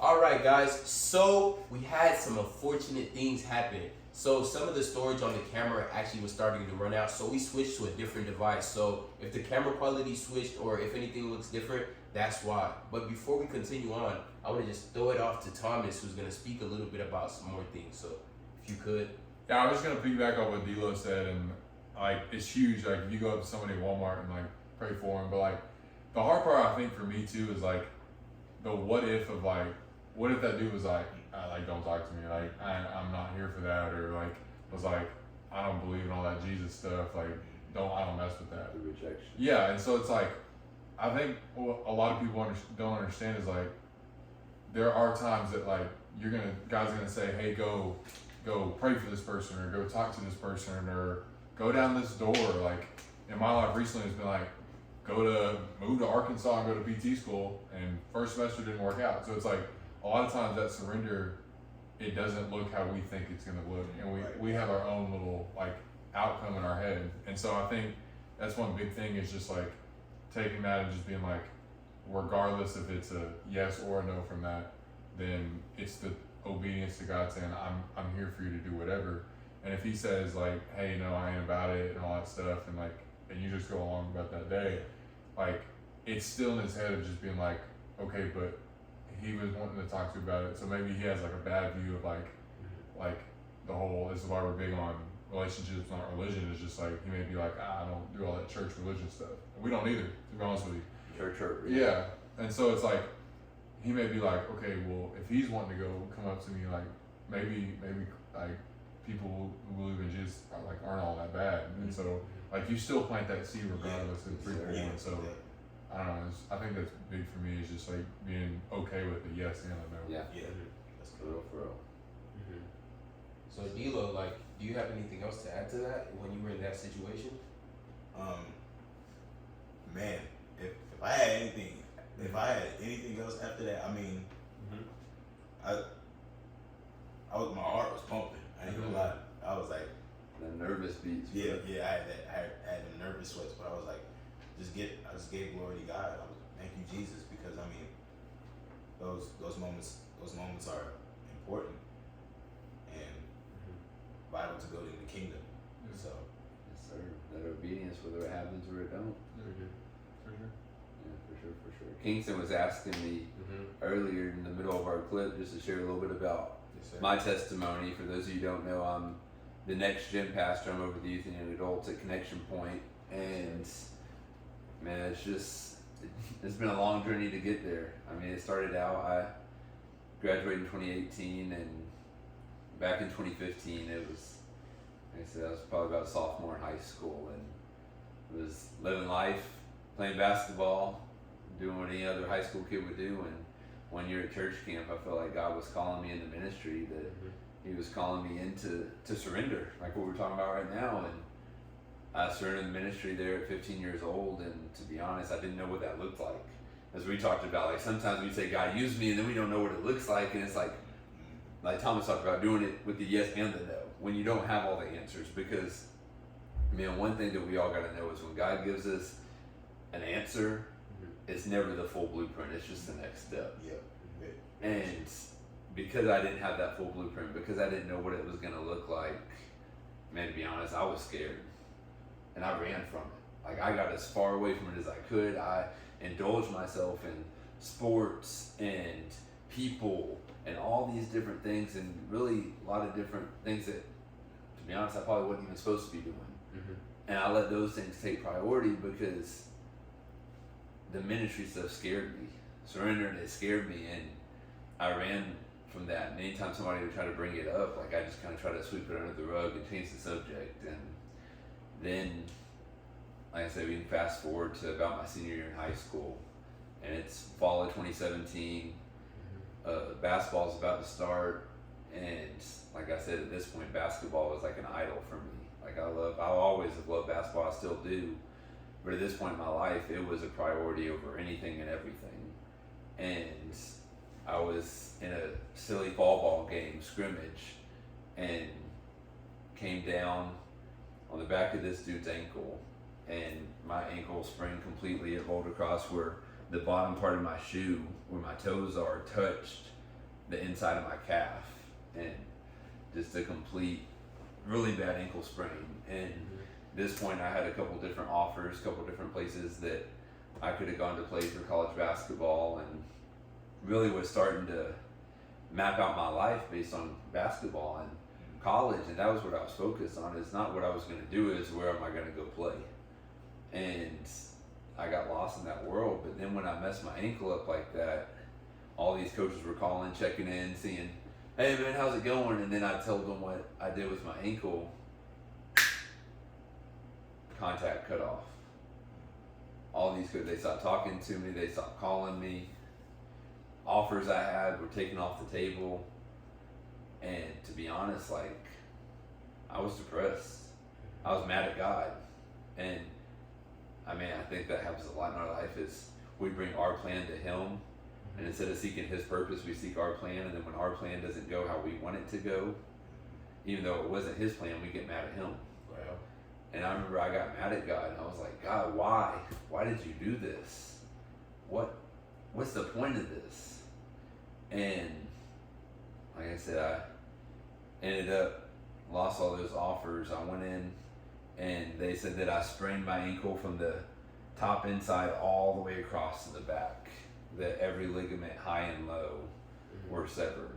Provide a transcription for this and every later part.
All right, guys. So we had some unfortunate things happen. So some of the storage on the camera actually was starting to run out. So we switched to a different device. So if the camera quality switched or if anything looks different, that's why. But before we continue on, I want to just throw it off to Thomas, who's going to speak a little bit about some more things. So if you could. Yeah, I was just gonna piggyback off what D'Lo said, and like it's huge. Like if you go up to somebody at Walmart and like pray for them, but like the hard part I think for me too is like the what if of like what if that dude was like don't talk to me, like I'm not here for that, or like was like I don't believe in all that Jesus stuff, like I don't mess with that. The rejection. Yeah, and so it's like I think what a lot of people don't understand is like there are times that like God's gonna say, hey, go pray for this person, or go talk to this person, or go down this door. Like in my life recently, it's been like move to Arkansas and go to PT school, and first semester didn't work out. So it's like a lot of times that surrender, it doesn't look how we think it's gonna look, and we have our own little like outcome in our head. And so I think that's one big thing is just like taking that and just being like, regardless if it's a yes or a no from that, then it's the obedience to God saying, I'm here for you to do whatever. And if he says like, hey, no, I ain't about it and all that stuff, and like, and you just go along about that day, like it's still in his head of just being like, okay, but he was wanting to talk to you about it. So maybe he has like a bad view of like the whole, this is why we're big on relationships, not religion, is just like, he may be like, I don't do all that church religion stuff. And we don't either, to be honest with you. Church. Yeah. And so it's like, he may be like, okay, well, if he's wanting to go come up to me, like maybe like people who believe in Jesus aren't all that bad. And so like you still plant that seed regardless of free will. And so I don't know, I think that's big for me, is just like being okay with the yes and a no. Yeah. That's For real, for real. So D'Lo, like, do you have anything else to add to that when you were in that situation? Man, if I had anything else after that, I mean, my heart was pumping. I ain't gonna lie. I was like, The nervous beats. yeah, I had the nervous sweats, but I was like, I just gave glory to God. I was, thank you, Jesus, because I mean, those moments are important and vital to building the kingdom. So, Yes, sir. That obedience, whether it happens or it don't. For sure. Yeah, for sure. Kingston was asking me earlier in the middle of our clip just to share a little bit about my testimony. For those of you who don't know, I'm the next gen pastor. I'm over the youth and young adults at Connection Point, and man, it's been a long journey to get there. I mean, it started out, I graduated in 2018, and back in 2015, it was, like I said, I was probably about a sophomore in high school, and was living life, playing basketball, doing what any other high school kid would do. And one year at church camp, I felt like God was calling me into ministry, that he was calling me into surrender, like what we're talking about right now. And I surrendered the ministry there at 15 years old, and to be honest, I didn't know what that looked like. As we talked about, like sometimes we say, God use me, and then we don't know what it looks like, and it's like Thomas talked about, doing it with the yes and the no, when you don't have all the answers. Because, man, one thing that we all got to know is when God gives us an answer, it's never the full blueprint, it's just the next step. And because I didn't have that full blueprint, because I didn't know what it was going to look like, man, to be honest, I was scared. And I ran from it. Like, I got as far away from it as I could. I indulged myself in sports and people and all these different things, and really a lot of different things that, to be honest, I probably wasn't even supposed to be doing. And I let those things take priority because the ministry stuff scared me. Surrendering, it scared me, and I ran from that. And anytime somebody would try to bring it up, like, I just kind of try to sweep it under the rug and change the subject. And then, like I said, we can fast forward to about my senior year in high school, and it's fall of 2017. Basketball's about to start, and like I said, at this point, basketball was like an idol for me. Like, I always have loved basketball, I still do, but at this point in my life, it was a priority over anything and everything. And I was in a silly fall ball game scrimmage, and came down on the back of this dude's ankle, and my ankle sprained completely. It rolled across where the bottom part of my shoe, where my toes are, touched the inside of my calf, and just a complete, really bad ankle sprain. And at this point, I had a couple different offers, a couple different places that I could have gone to play for college basketball, and really was starting to map out my life based on basketball and college, and that was what I was focused on. It's not what I was going to do, is where am I going to go play. And I got lost in that world. But then when I messed my ankle up like that, all these coaches were calling, checking in, seeing, hey man, how's it going? And then I told them what I did with my ankle. Contact cut off. All these coaches, they stopped talking to me, they stopped calling me. Offers I had were taken off the table. And to be honest, like, I was depressed. I was mad at God. And I mean, I think that happens a lot in our life, is we bring our plan to Him, and instead of seeking His purpose, we seek our plan. And then when our plan doesn't go how we want it to go, even though it wasn't His plan, we get mad at Him. Wow. And I remember I got mad at God, and I was like, God, why? Why did you do this? What's the point of this? And like I said, I ended up lost all those offers. I went in, and they said that I sprained my ankle from the top inside all the way across to the back, that every ligament high and low were severed,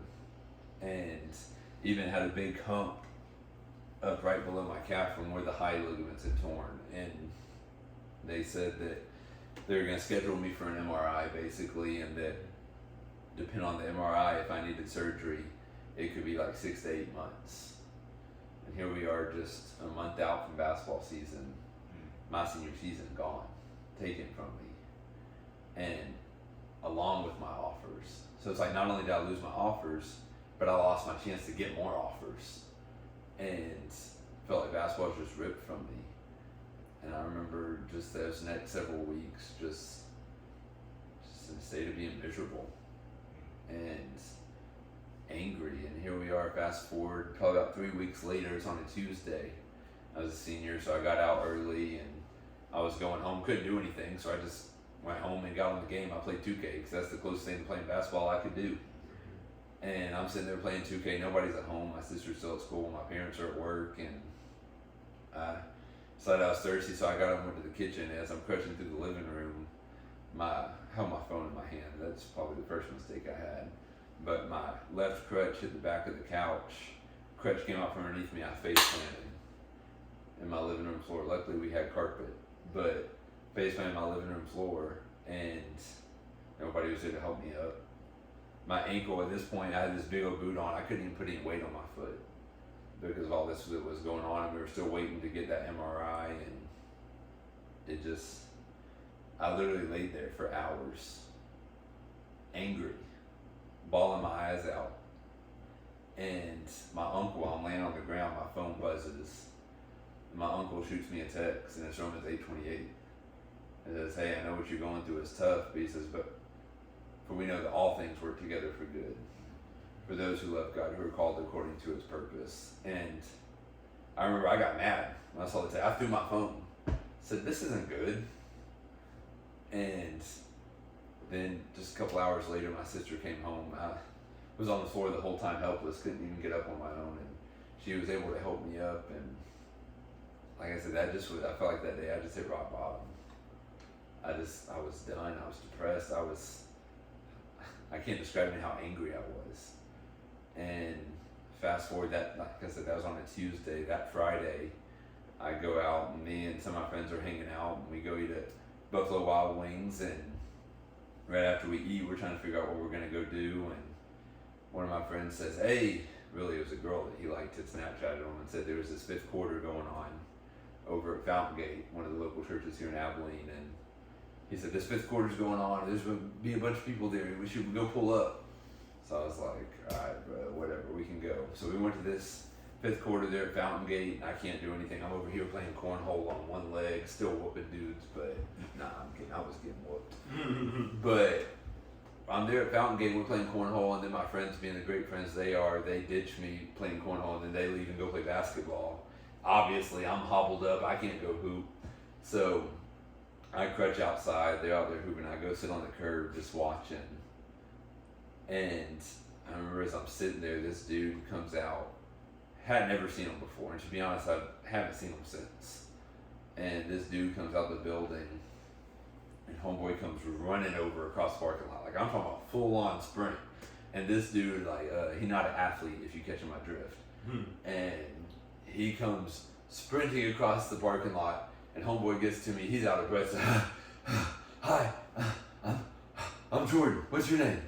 and even had a big hump up right below my calf from where the high ligaments had torn. And they said that they were going to schedule me for an MRI basically, and that depending on the MRI, if I needed surgery, it could be like 6 to 8 months. And here we are, just a month out from basketball season, my senior season gone, taken from me, and along with my offers. So it's like, not only did I lose my offers, but I lost my chance to get more offers, and felt like basketball was just ripped from me. And I remember just those next several weeks, just in a state of being miserable and angry. And here we are, fast forward probably about 3 weeks later. It's on a Tuesday. I was a senior, so I got out early, and I was going home, couldn't do anything, so I just went home and got on the game. I played 2K because that's the closest thing to playing basketball I could do. And I'm sitting there playing 2K, nobody's at home, my sister's still at school, my parents are at work, and I decided I was thirsty, so I got up and went to the kitchen. As I'm crushing through the living room, I held my phone in my hand. That's probably the first mistake I had. But my left crutch hit the back of the couch. Crutch came out from underneath me. I face planted in my living room floor. Luckily, we had carpet, but face planted in my living room floor, and nobody was there to help me up. My ankle, at this point, I had this big old boot on. I couldn't even put any weight on my foot because of all this that was going on. And we were still waiting to get that MRI, and it just, I literally laid there for hours, angry, bawling my eyes out. And my uncle, I'm laying on the ground, my phone buzzes. And my uncle shoots me a text, and it's Romans 8:28. It says, hey, I know what you're going through is tough, but he says, but for we know that all things work together for good, for those who love God, who are called according to His purpose. And I remember I got mad when I saw the text. I threw my phone, said, this isn't good. And then just a couple hours later, my sister came home. I was on the floor the whole time, helpless, couldn't even get up on my own, and she was able to help me up. And like I said, I felt like that day I just hit rock bottom. I was done. I was depressed. I can't describe even how angry I was. And fast forward, that, like I said, that was on a Tuesday. That Friday, I go out, and me and some of my friends are hanging out, and we go eat at Buffalo Wild Wings. And right after we eat, we're trying to figure out what we're gonna go do. And one of my friends says, hey, really, it was a girl that he liked, had Snapchatted him and said there was this fifth quarter going on over at Fountain Gate, one of the local churches here in Abilene. And he said, this fifth quarter's going on, there's going to be a bunch of people there, we should go pull up. So I was like, all right, bro, whatever, we can go. So we went to this fifth quarter there at Fountain Gate, and I can't do anything. I'm over here playing cornhole on one leg, still whooping dudes, but nah, I'm kidding, I was getting whooped. But I'm there at Fountain Gate, we're playing cornhole, and then my friends, being the great friends they are, they ditch me playing cornhole, and then they leave and go play basketball. Obviously, I'm hobbled up, I can't go hoop. So I crutch outside, they're out there hooping, I go sit on the curb just watching. And I remember as I'm sitting there, this dude comes out. Had never seen him before, and to be honest, I haven't seen him since. And this dude comes out the building, and homeboy comes running over across the parking lot. Like, I'm talking about full on sprint. And this dude, like, he's not an athlete, if you catch my drift. And he comes sprinting across the parking lot, and homeboy gets to me. He's out of breath. Hi, I'm Jordan. What's your name?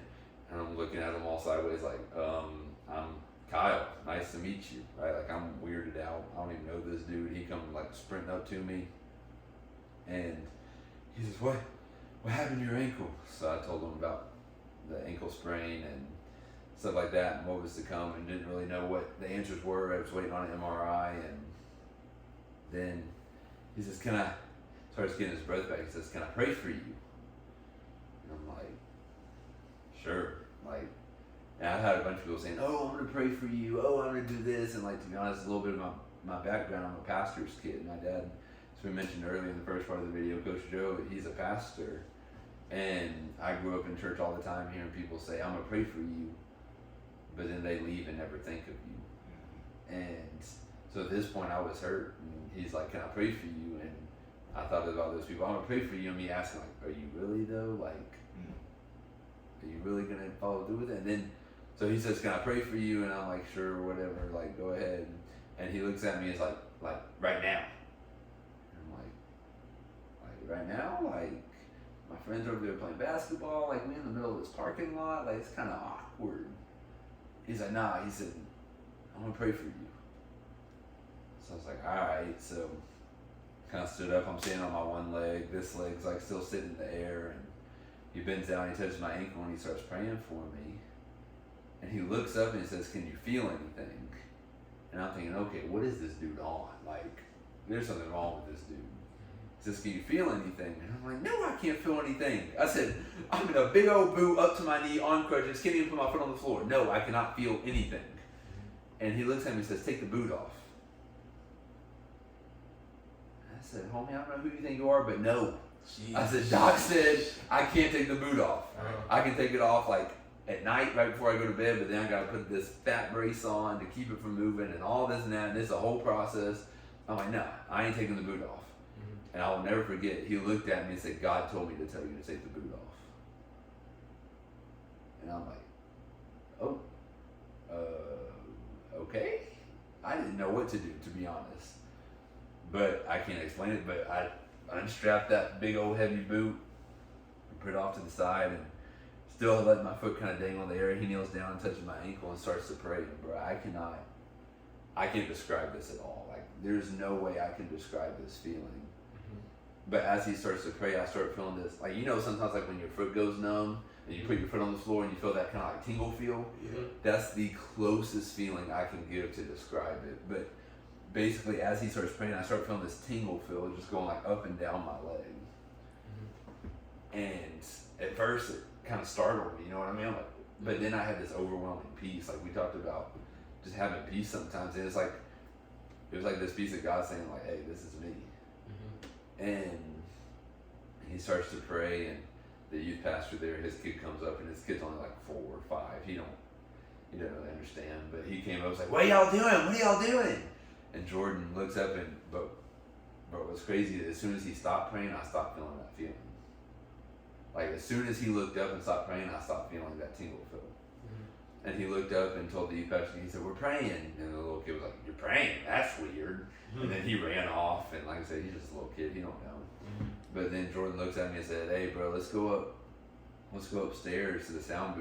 And I'm looking at him all sideways, like, I'm Kyle. Nice to meet you. Right? Like, I'm weirded out. I don't even know this dude. He comes like sprinting up to me, and he says, "What happened to your ankle?" So I told him about the ankle sprain and stuff like that, and what was to come, and didn't really know what the answers were. I was waiting on an MRI, and then he says, "Can I?" Starts getting his breath back. He says, "Can I pray for you?" And I'm like, "Sure." Like, and I've had a bunch of people saying, "Oh, I'm gonna pray for you. Oh, I'm gonna do this." And like, to be honest, a little bit of my background. I'm a pastor's kid. My dad, as we mentioned earlier in the first part of the video, Coach Joe, he's a pastor, and I grew up in church all the time hearing people say, "I'm gonna pray for you," but then they leave and never think of you. And so at this point, I was hurt, and he's like, "Can I pray for you?" And I thought about those people. "I'm gonna pray for you," and me asking, like, "Are you really though? Like, are you really gonna follow through with it?" And then, so he says, "Can I pray for you?" And I'm like, "Sure, whatever. Like, go ahead." And he looks at me and is like, "Right now." And I'm like, "Right now? Like, my friends are over there playing basketball. Like, we in the middle of this parking lot. Like, it's kind of awkward." He's like, "Nah." He said, "I'm gonna pray for you." So I was like, "All right." So kind of stood up. I'm standing on my one leg. This leg's like still sitting in the air, and he bends down. He touches my ankle and he starts praying for me. And he looks up and he says, "Can you feel anything?" And I'm thinking, okay, what is this dude on? Like, there's something wrong with this dude. He says, "Can you feel anything?" And I'm like, "No, I can't feel anything." I said, "I'm in a big old boot up to my knee on crutches, can't even put my foot on the floor. No, I cannot feel anything." And he looks at me and says, "Take the boot off." I said, "Homie, I don't know who you think you are, but no." Jeez. I said, "Doc said I can't take the boot off. I can take it off like at night right before I go to bed, but then I gotta put this fat brace on to keep it from moving and all this and that, and it's a whole process." I'm like, "No, I ain't taking the boot off." And I will never forget, he looked at me and said, "God told me to tell you to take the boot off." And I'm like, "Oh, okay." I didn't know what to do, to be honest. But I can't explain it, but I unstrapped that big old heavy boot and put it off to the side, and still let my foot kind of dangle in the air. He kneels down and touches my ankle and starts to pray. And bro, I can't describe this at all. Like, there's no way I can describe this feeling. But as he starts to pray, I start feeling this, like, you know, sometimes like when your foot goes numb and you put your foot on the floor and you feel that kind of like tingle feel. That's the closest feeling I can give to describe it. But basically, as he starts praying, I start feeling this tingle feel just going like up and down my leg. And at first, it kind of startled me, you know what I mean? I'm like, but then I had this overwhelming peace. Like we talked about, just having peace sometimes. And it was like this peace of God saying, like, "Hey, this is me." And he starts to pray, and the youth pastor there, his kid comes up, and his kid's only like 4 or 5. He don't really understand, but he came up and was like, "What are y'all doing? What are y'all doing?" And Jordan looks up, and but what's crazy is as soon as he stopped praying, I stopped feeling that feeling. Like, as soon as he looked up and stopped praying, I stopped feeling that tingle feel. And he looked up and told the youth pastor, he said, "We're praying." And the little kid was like, "You're praying? That's weird." And then he ran off, and like I said, he's just a little kid, he don't know. But then Jordan looks at me and said, "Hey bro, let's go upstairs to the sound booth